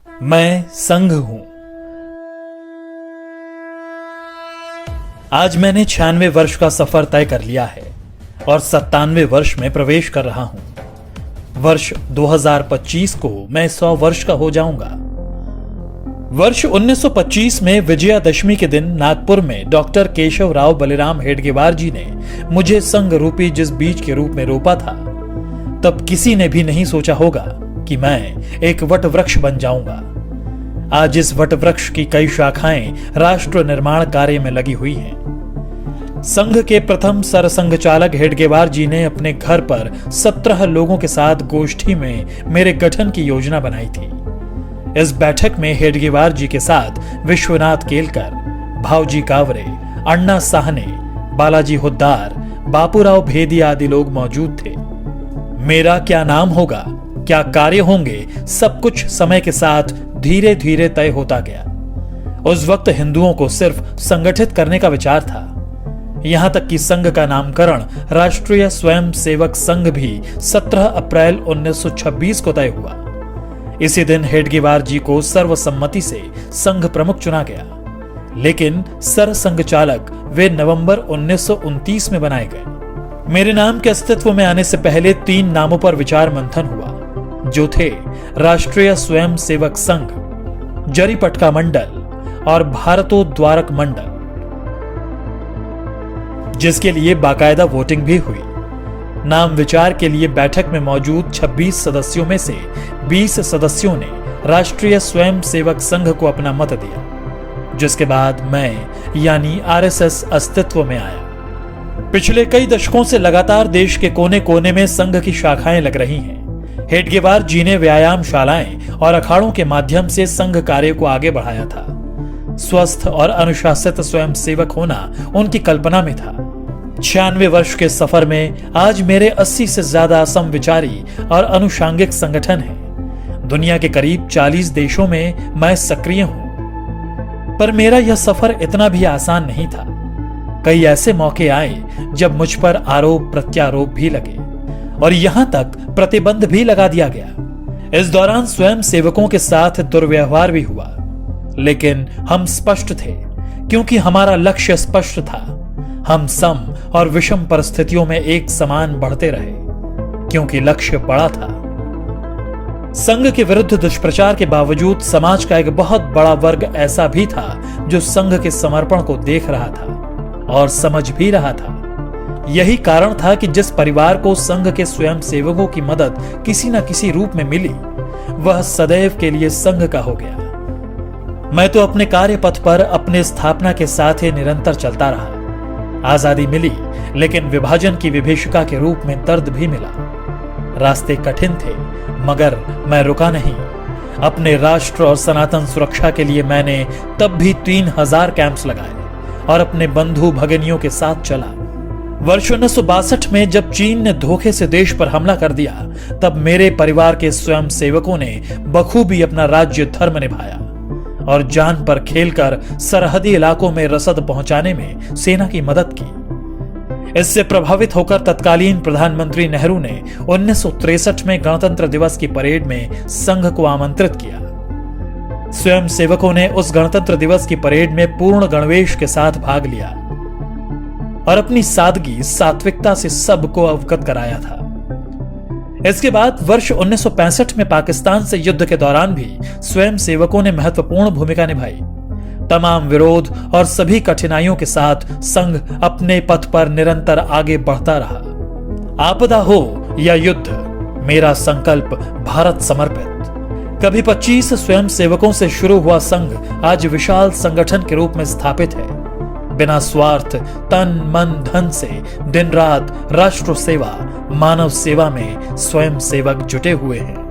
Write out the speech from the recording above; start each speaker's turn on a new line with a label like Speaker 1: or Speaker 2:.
Speaker 1: मैं संघ हूं। आज मैंने 96 वर्ष का सफर तय कर लिया है और 97 वर्ष में प्रवेश कर रहा हूं। वर्ष 2025 को मैं 100 वर्ष का हो जाऊंगा। वर्ष 1925 में विजयादशमी के दिन नागपुर में डॉक्टर केशव राव बलिराम हेडगेवार जी ने मुझे संघ रूपी जिस बीज के रूप में रोपा था, तब किसी ने भी नहीं सोचा होगा कि मैं एक वट वृक्ष बन जाऊंगा। आज इस वट वृक्ष की कई शाखाएं राष्ट्र निर्माण कार्य में लगी हुई हैं। संघ के प्रथम सरसंघ चालक हेडगेवार जी ने अपने घर पर 17 लोगों के साथ गोष्ठी में मेरे गठन की योजना बनाई थी। इस बैठक में हेडगेवार जी के साथ विश्वनाथ केलकर, भावजी कावरे, अण्णा साहने, बालाजी हुद्दार, बापूराव भेदिया आदि लोग मौजूद थे। मेरा क्या नाम होगा, क्या कार्य होंगे, सब कुछ समय के साथ धीरे धीरे तय होता गया। उस वक्त हिंदुओं को सिर्फ संगठित करने का विचार था। यहां तक कि संघ का नामकरण राष्ट्रीय स्वयं सेवक संघ भी 17 अप्रैल 1926 को तय हुआ। इसी दिन हेडगेवार जी को सर्वसम्मति से संघ प्रमुख चुना गया, लेकिन सरसंघ चालक वे नवंबर 1929 में बनाए गए। मेरे नाम के अस्तित्व में आने से पहले 3 नामों पर विचार मंथन हुआ, जो थे राष्ट्रीय स्वयं सेवक संघ, जरीपटका मंडल और भारतोद्वारक मंडल, जिसके लिए बाकायदा वोटिंग भी हुई। नाम विचार के लिए बैठक में मौजूद 26 सदस्यों में से 20 सदस्यों ने राष्ट्रीय स्वयं सेवक संघ को अपना मत दिया, जिसके बाद मैं यानी आरएसएस अस्तित्व में आया। पिछले कई दशकों से लगातार देश के कोने कोने में संघ की शाखाएं लग रही हैं। हेडगेवार जी ने व्यायामशालाएं और अखाड़ों के माध्यम से संघ कार्य को आगे बढ़ाया था। स्वस्थ और अनुशासित स्वयं सेवक होना उनकी कल्पना में था। 96 वर्ष के सफर में आज मेरे 80 से ज्यादा समविचारी और अनुषांगिक संगठन हैं। दुनिया के करीब 40 देशों में मैं सक्रिय हूं। पर मेरा यह सफर इतना भी आसान नहीं था। कई ऐसे मौके आए जब मुझ पर आरोप प्रत्यारोप भी लगे और यहां तक प्रतिबंध भी लगा दिया गया। इस दौरान स्वयं सेवकों के साथ दुर्व्यवहार भी हुआ, लेकिन हम स्पष्ट थे क्योंकि हमारा लक्ष्य स्पष्ट था। हम सम और विषम परिस्थितियों में एक समान बढ़ते रहे क्योंकि लक्ष्य बड़ा था। संघ के विरुद्ध दुष्प्रचार के बावजूद समाज का एक बहुत बड़ा वर्ग ऐसा भी था जो संघ के समर्पण को देख रहा था और समझ भी रहा था। यही कारण था कि जिस परिवार को संघ के स्वयं सेवकों की मदद किसी न किसी रूप में मिली, वह सदैव के लिए संघ का हो गया। मैं तो अपने कार्य पथ पर अपने स्थापना के साथ ही निरंतर चलता रहा। आजादी मिली, लेकिन विभाजन की विभीषिका के रूप में दर्द भी मिला। रास्ते कठिन थे, मगर मैं रुका नहीं। अपने राष्ट्र और सनातन सुरक्षा के लिए मैंने तब भी 3000 कैंप्स लगाए और अपने बंधु भगिनियों के साथ चला। वर्ष 1962 में जब चीन ने धोखे से देश पर हमला कर दिया, तब मेरे परिवार के स्वयं सेवकों ने बखूबी अपना राज्य धर्म निभाया और जान पर खेलकर सरहदी इलाकों में रसद पहुंचाने में सेना की मदद की। इससे प्रभावित होकर तत्कालीन प्रधानमंत्री नेहरू ने 1963 में गणतंत्र दिवस की परेड में संघ को आमंत्रित किया। स्वयं सेवकों ने उस गणतंत्र दिवस की परेड में पूर्ण गणवेश के साथ भाग लिया और अपनी सादगी सात्विकता से सबको अवगत कराया था। इसके बाद वर्ष 1965 में पाकिस्तान से युद्ध के दौरान भी स्वयं सेवकों ने महत्वपूर्ण भूमिका निभाई। तमाम विरोध और सभी कठिनाइयों के साथ संघ अपने पथ पर निरंतर आगे बढ़ता रहा। आपदा हो या युद्ध, मेरा संकल्प भारत समर्पित। कभी 25 स्वयं सेवकों से शुरू हुआ संघ आज विशाल संगठन के रूप में स्थापित है। बिना स्वार्थ, तन मन धन से दिन रात राष्ट्र सेवा, मानव सेवा में स्वयं सेवक जुटे हुए हैं।